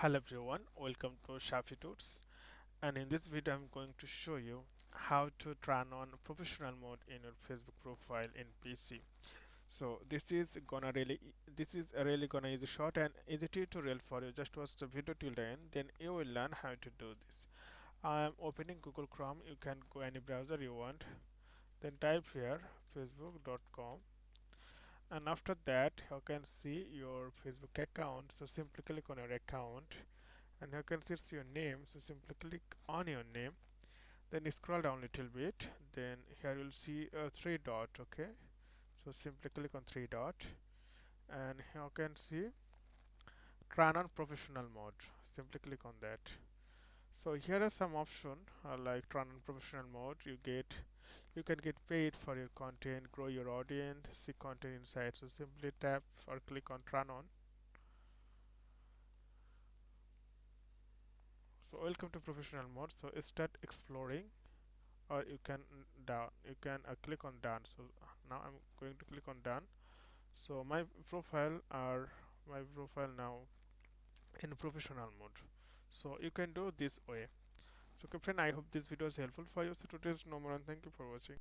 Hello everyone, welcome to Shafi Tuts, and in this video I'm going to show you how to turn on professional mode in your Facebook profile in PC. So this is a really gonna is a short and easy tutorial for you. Just watch the video till the end, then you will learn how to do this. I am opening Google Chrome. You can go any browser you want. Then type here facebook.com, and after that you can see your Facebook account. So simply click on your account, and you can see it's your name, so simply click on your name, then scroll down a little bit, then here you'll see a three dot. Okay, so simply click on three dot, and here you can see turn on professional mode, simply click on that. So here are some options like turn on professional mode. You can get paid for your content, grow your audience, see content insights. So simply tap or click on turn on. So welcome to professional mode. So start exploring, or you can down, you can click on done. So now I'm going to click on done. So my profile now in professional mode. So you can do this way. So captain, I hope this video is helpful for you. So today's no more, and thank you for watching.